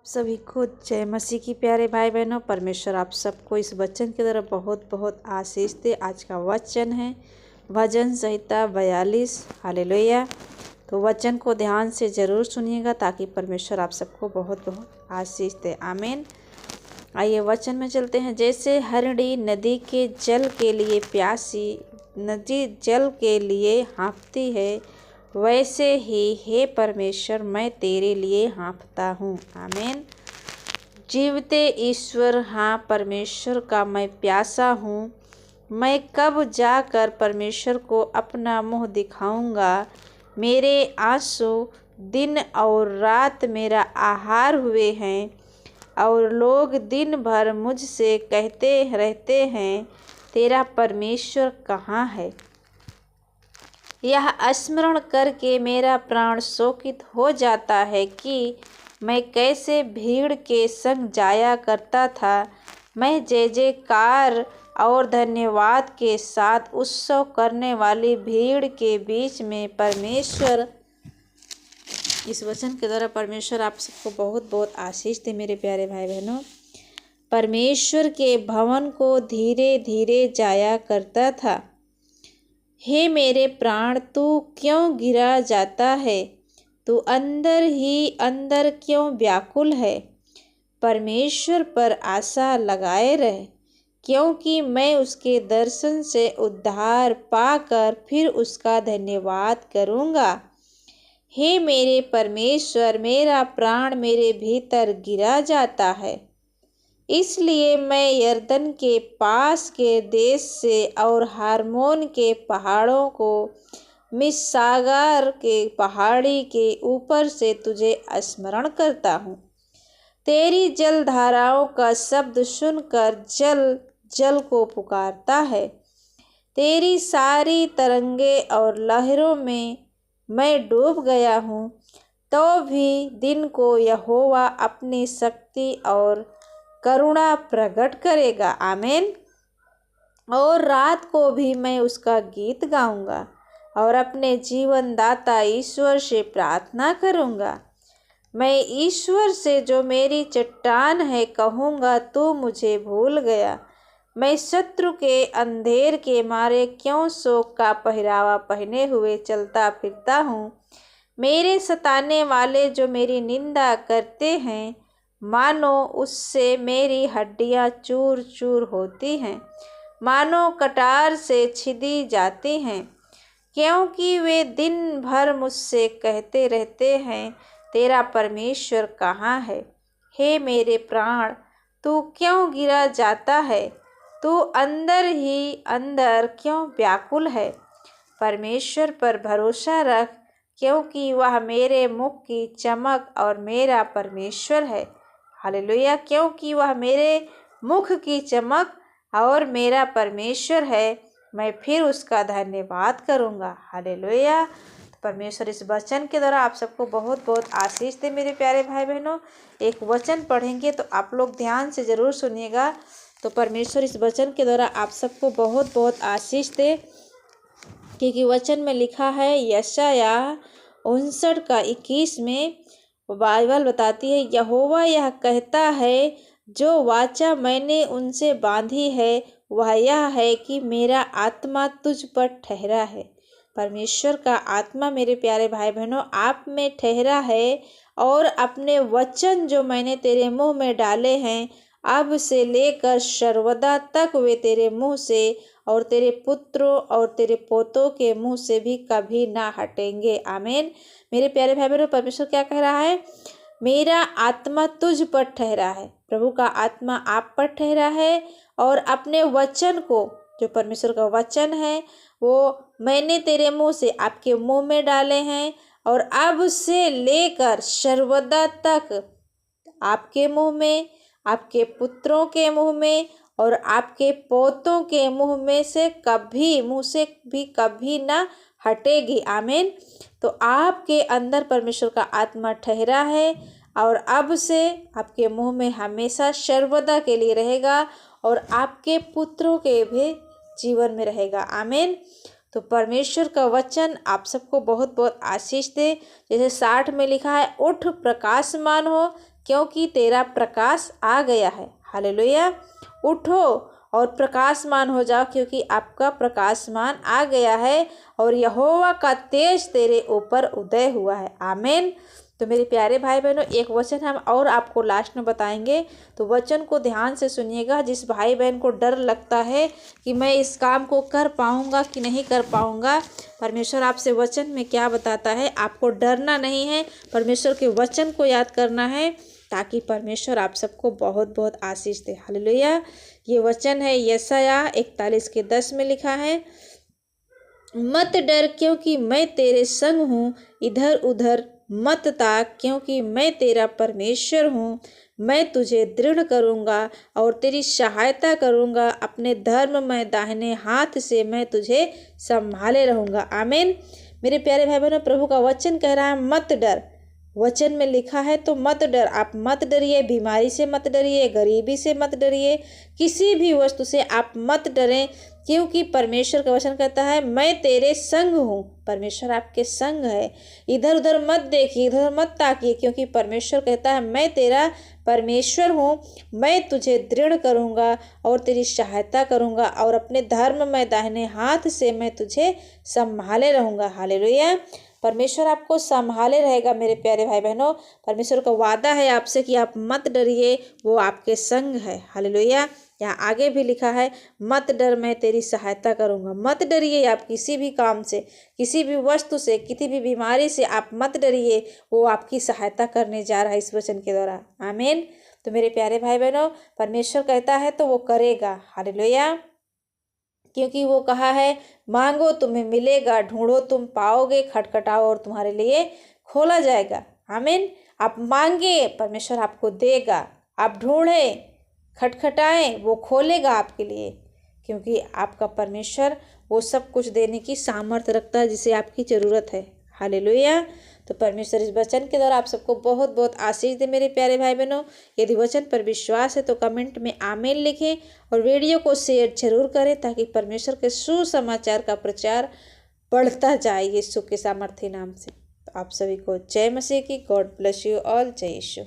सभी को जय मसीह की प्यारे भाई बहनों। परमेश्वर आप सबको इस वचन की तरफ बहुत बहुत आशीष दे। आज का वचन है भजन संहिता 42। हालेलुया। तो वचन को ध्यान से ज़रूर सुनिएगा ताकि परमेश्वर आप सबको बहुत बहुत आशीष दे। आमीन। आइए वचन में चलते हैं। जैसे हरिणी नदी के जल के लिए प्यासी, नदी जल के लिए हाँफती है, वैसे ही हे परमेश्वर मैं तेरे लिए हाँफता हूँ। आमीन। जीवते ईश्वर, हाँ परमेश्वर का मैं प्यासा हूँ। मैं कब जाकर परमेश्वर को अपना मुँह दिखाऊंगा। मेरे आंसू दिन और रात मेरा आहार हुए हैं, और लोग दिन भर मुझसे कहते रहते हैं, तेरा परमेश्वर कहाँ है। यह स्मरण करके मेरा प्राण शोकित हो जाता है कि मैं कैसे भीड़ के संग जाया करता था। मैं जय जयकार और धन्यवाद के साथ उत्सव करने वाली भीड़ के बीच में परमेश्वर, इस वचन के द्वारा परमेश्वर आप सबको बहुत बहुत आशीष दे। मेरे प्यारे भाई बहनों, परमेश्वर के भवन को धीरे धीरे जाया करता था। हे मेरे प्राण, तू क्यों गिरा जाता है, तू अंदर ही अंदर क्यों व्याकुल है। परमेश्वर पर आशा लगाए रह, क्योंकि मैं उसके दर्शन से उद्धार पाकर फिर उसका धन्यवाद करूँगा। हे मेरे परमेश्वर, मेरा प्राण मेरे भीतर गिरा जाता है। इसलिए मैं यरदन के पास के देश से और हार्मोन के पहाड़ों को, मिस्सागार के पहाड़ी के ऊपर से तुझे स्मरण करता हूँ। तेरी जलधाराओं का शब्द सुनकर जल जल को पुकारता है। तेरी सारी तरंगे और लहरों में मैं डूब गया हूँ, तो भी दिन को यहोवा अपनी शक्ति और करुणा प्रकट करेगा। आमीन। और रात को भी मैं उसका गीत गाऊंगा और अपने जीवन दाता ईश्वर से प्रार्थना करूंगा। मैं ईश्वर से, जो मेरी चट्टान है, कहूँगा तू मुझे भूल गया। मैं शत्रु के अंधेर के मारे क्यों शोक का पहरावा पहने हुए चलता फिरता हूँ। मेरे सताने वाले जो मेरी निंदा करते हैं, मानो उससे मेरी हड्डियाँ चूर चूर होती हैं, मानो कटार से छिदी जाती हैं। क्योंकि वे दिन भर मुझसे कहते रहते हैं, तेरा परमेश्वर कहाँ है। हे मेरे प्राण, तू क्यों गिरा जाता है, तू अंदर ही अंदर क्यों व्याकुल है। परमेश्वर पर भरोसा रख, क्योंकि वह मेरे मुख की चमक और मेरा परमेश्वर है। हालेलुया। क्योंकि वह मेरे मुख की चमक और मेरा परमेश्वर है, मैं फिर उसका धन्यवाद करूँगा। हालेलुया। परमेश्वर इस वचन के द्वारा आप सबको बहुत बहुत आशीष दे। मेरे प्यारे भाई बहनों, एक वचन पढ़ेंगे तो आप लोग ध्यान से ज़रूर सुनिएगा। तो परमेश्वर इस वचन के द्वारा आप सबको बहुत बहुत आशीष दे, क्योंकि वचन में लिखा है यशायाह 59:21 में बाइबल बताती है, यहोवा यह कहता है, जो वाचा मैंने उनसे बांधी है वह यह है कि मेरा आत्मा तुझ पर ठहरा है। परमेश्वर का आत्मा मेरे प्यारे भाई बहनों आप में ठहरा है, और अपने वचन जो मैंने तेरे मुंह में डाले हैं, अब से लेकर सर्वदा तक वे तेरे मुंह से और तेरे पुत्रों और तेरे पोतों के मुंह से भी कभी ना हटेंगे। आमीन। मेरे प्यारे भाई बहनों, परमेश्वर क्या कह रहा है, मेरा आत्मा तुझ पर ठहरा है। प्रभु का आत्मा आप पर ठहरा है, और अपने वचन को, जो परमेश्वर का वचन है, वो मैंने तेरे मुंह से आपके मुंह में डाले हैं, और अब से लेकर सर्वदा तक आपके मुंह में, आपके पुत्रों के मुंह में और आपके पोतों के मुंह से भी कभी ना हटेगी। आमीन। तो आपके अंदर परमेश्वर का आत्मा ठहरा है, और अब से आपके मुंह में हमेशा सर्वदा के लिए रहेगा, और आपके पुत्रों के भी जीवन में रहेगा। आमीन। तो परमेश्वर का वचन आप सबको बहुत बहुत आशीष दे। जैसे 60 में लिखा है, उठ प्रकाशमान हो, क्योंकि तेरा प्रकाश आ गया है। हालेलुया। उठो और प्रकाशमान हो जाओ, क्योंकि आपका प्रकाशमान आ गया है और यहोवा का तेज तेरे ऊपर उदय हुआ है। आमीन। तो मेरे प्यारे भाई बहनों, एक वचन हम और आपको लास्ट में बताएंगे, तो वचन को ध्यान से सुनिएगा। जिस भाई बहन को डर लगता है कि मैं इस काम को कर पाऊंगा कि नहीं कर पाऊंगा, परमेश्वर आपसे वचन में क्या बताता है। आपको डरना नहीं है, परमेश्वर के वचन को याद करना है, ताकि परमेश्वर आप सबको बहुत बहुत आशीष दे। हालेलुया। ये वचन है यशायाह 41:10 में लिखा है, मत डर क्योंकि मैं तेरे संग हूँ, इधर उधर मत ताक क्योंकि मैं तेरा परमेश्वर हूँ। मैं तुझे दृढ़ करूँगा और तेरी सहायता करूँगा, अपने धर्ममय दाहिने हाथ से मैं तुझे संभाले रहूँगा। आमीन। मेरे प्यारे भाई बहनों, प्रभु का वचन कह रहा है मत डर। वचन में लिखा है तो मत डर। आप मत डरिए, बीमारी से मत डरिए, गरीबी से मत डरिए, किसी भी वस्तु से आप मत डरें, क्योंकि परमेश्वर का वचन कहता है मैं तेरे संग हूँ। परमेश्वर आपके संग है। इधर उधर मत देखिए, इधर मत ताकिए, क्योंकि परमेश्वर कहता है मैं तेरा परमेश्वर हूँ। मैं तुझे दृढ़ करूँगा और तेरी सहायता करूँगा और अपने धर्म में दाहिने हाथ से मैं तुझे संभाले रहूँगा। हालेलुया। परमेश्वर आपको संभाले रहेगा मेरे प्यारे भाई बहनों। परमेश्वर का वादा है आपसे कि आप मत डरिए, वो आपके संग है। हालेलुया। यहाँ आगे भी लिखा है मत डर, मैं तेरी सहायता करूँगा। मत डरिए आप किसी भी काम से, किसी भी वस्तु से, किसी भी बीमारी से आप मत डरिए, वो आपकी सहायता करने जा रहा है इस वचन के द्वारा। आमीन। तो मेरे प्यारे भाई बहनों, परमेश्वर कहता है तो वो करेगा। हालेलुया। क्योंकि वो कहा है मांगो तुम्हें मिलेगा, ढूंढो तुम पाओगे, खटखटाओ और तुम्हारे लिए खोला जाएगा। आमीन। आप मांगे, परमेश्वर आपको देगा। आप ढूंढें, खटखटाएं, वो खोलेगा आपके लिए, क्योंकि आपका परमेश्वर वो सब कुछ देने की सामर्थ्य रखता है जिसे आपकी ज़रूरत है। हालेलुया। तो परमेश्वर इस वचन के द्वारा आप सबको बहुत बहुत आशीष दे मेरे प्यारे भाई बहनों। यदि वचन पर विश्वास है तो कमेंट में आमीन लिखें और वीडियो को शेयर जरूर करें, ताकि परमेश्वर के सुसमाचार का प्रचार बढ़ता जाए यीशु के सामर्थ्य नाम से। तो आप सभी को जय मसीह की। God bless you all. जय यीशु।